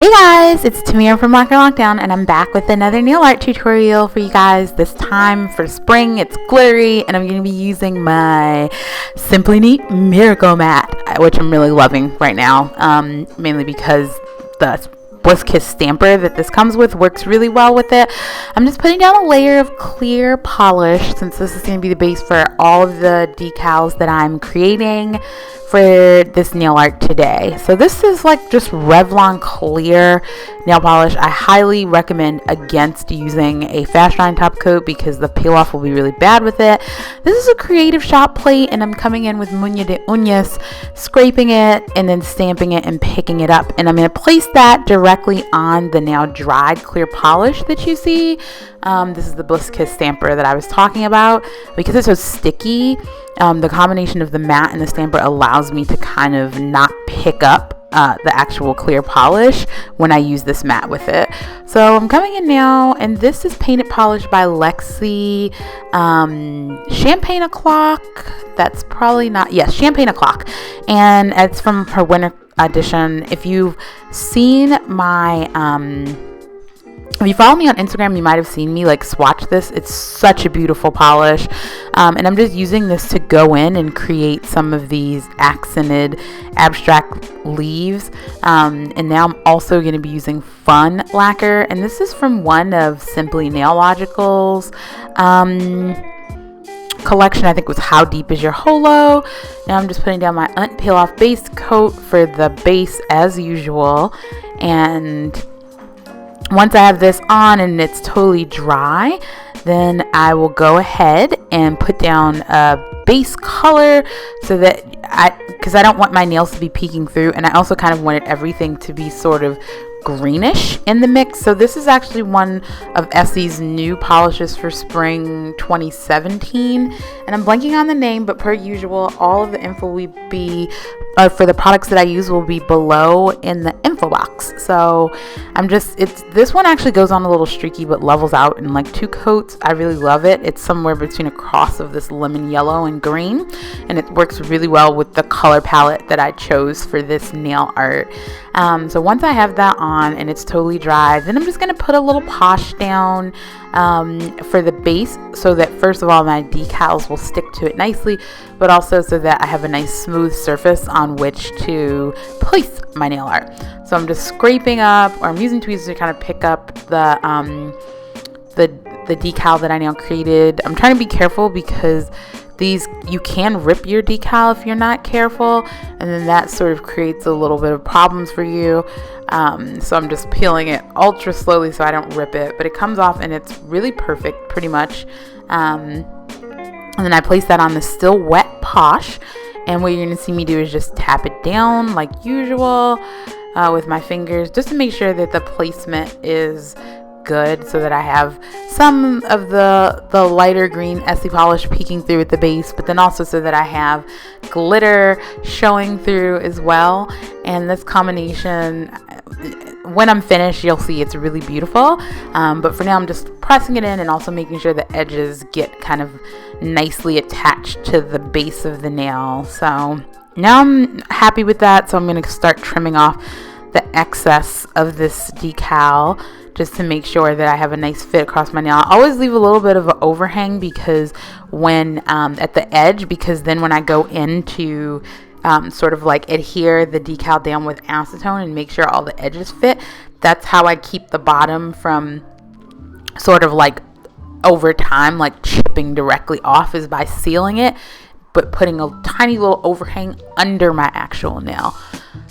Hey guys, it's Tamira from Lacquer Lockdown, and I'm back with another nail art tutorial for you guys. This time for spring, it's glittery, and I'm going to be using my Simply Neat Miracle Mat, which I'm really loving right now, mainly because the Bliss Kiss stamper that this comes with works really well with it. I'm just putting down a layer of clear polish since this is going to be the base for all of the decals that I'm creating for this nail art today. So this is like just Revlon clear nail polish. I highly recommend against using a fast shine top coat because the peel off will be really bad with it. This is a Creative Shop plate, and I'm coming in with Muña de Uñas, scraping it and then stamping it and picking it up, and I'm going to place that directly on the now dried clear polish that you see. This is the Bliss Kiss stamper that I was talking about. Because it's so sticky, the combination of the mat and the stamper allows me to kind of not pick up the actual clear polish when I use this mat with it. So I'm coming in now, and this is Painted Polish by Lexi. Champagne O'Clock. That's probably not, yes, Champagne O'Clock. And it's from her winter edition. If you've seen my if you follow me on Instagram, you might have seen me like swatch this. It's such a beautiful polish. And I'm just using this to go in and create some of these accented abstract leaves. And now I'm also going to be using Fun Lacquer. And this is from one of Simply Nail Logical's collection. I think it was How Deep Is Your Holo. Now I'm just putting down my unpeel off base coat for the base as usual. And once I have this on and it's totally dry, then I will go ahead and put down a base color so that because I don't want my nails to be peeking through, and I also kind of wanted everything to be sort of greenish in the mix. So this is actually one of Essie's new polishes for spring 2017, and I'm blanking on the name, but per usual, all of the info will be for the products that I use will be below in the info box. So this one actually goes on a little streaky but levels out in like 2 coats. I really love it. It's somewhere between a cross of this lemon yellow and green, and it works really well with the color palette that I chose for this nail art. So once I have that on and it's totally dry, then I'm just going to put a little posh down for the base so that first of all my decals will stick to it nicely, but also so that I have a nice smooth surface on which to place my nail art. So I'm just scraping up, or I'm using tweezers to kind of pick up the decal that I now created. I'm trying to be careful because you can rip your decal if you're not careful, and then that sort of creates a little bit of problems for you. So I'm just peeling it ultra slowly so I don't rip it, but it comes off and it's really perfect pretty much. And then I place that on the still wet posh, and what you're going to see me do is just tap it down like usual with my fingers, just to make sure that the placement is good, so that I have some of the lighter green Essie polish peeking through at the base, but then also so that I have glitter showing through as well. And this combination, when I'm finished, you'll see it's really beautiful. But for now, I'm just pressing it in and also making sure the edges get kind of nicely attached to the base of the nail. So now I'm happy with that. So I'm going to start trimming off the excess of this decal, just to make sure that I have a nice fit across my nail. I always leave a little bit of an overhang because when at the edge, because then when I go into sort of like adhere the decal down with acetone and make sure all the edges fit, that's how I keep the bottom from sort of like over time like chipping directly off, is by sealing it but putting a tiny little overhang under my actual nail.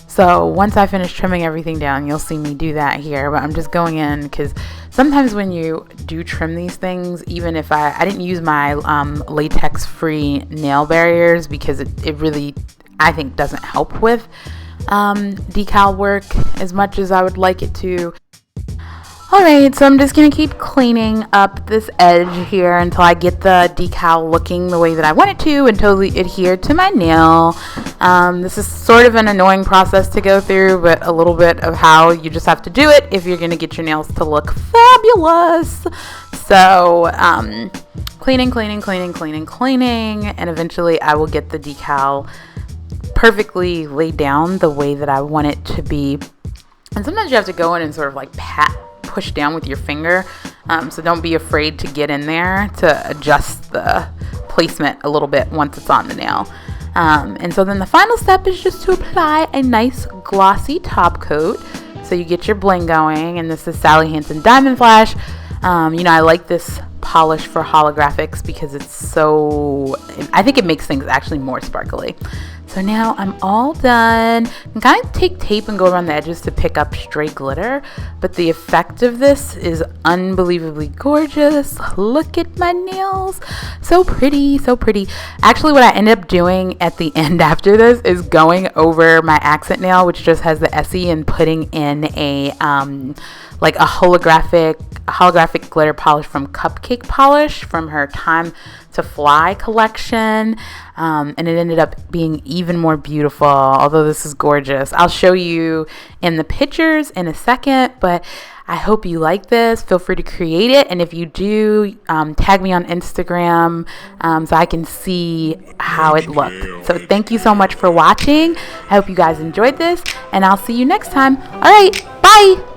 So once I finish trimming everything down, you'll see me do that here, but I'm just going in because sometimes when you do trim these things, even if I didn't use my latex free nail barriers because it really, I think, doesn't help with decal work as much as I would like it to. Alright, so I'm just going to keep cleaning up this edge here until I get the decal looking the way that I want it to and totally adhere to my nail. This is sort of an annoying process to go through, but a little bit of how you just have to do it if you're going to get your nails to look fabulous. So, cleaning, and eventually I will get the decal perfectly laid down the way that I want it to be And sometimes you have to go in and sort of like push down with your finger. So don't be afraid to get in there to adjust the placement a little bit once it's on the nail. And so then the final step is just to apply a nice glossy top coat. So you get your bling going, and this is Sally Hansen Diamond Flash. I like this polish for holographics because I think it makes things actually more sparkly. So now I'm all done. I'm kind of take tape and go around the edges to pick up stray glitter, but the effect of this is unbelievably gorgeous. Look at my nails. So pretty, so pretty. Actually, what I ended up doing at the end after this is going over my accent nail, which just has the Essie, and putting in a holographic glitter polish from Cupcake Polish from her Time to Fly collection, and it ended up being even more beautiful, although this is gorgeous. I'll show you in the pictures in a second, but I hope you like this. Feel free to create it, and if you do, tag me on Instagram so I can see how it looked. So thank you so much for watching. I hope you guys enjoyed this, and I'll see you next time. All right, bye.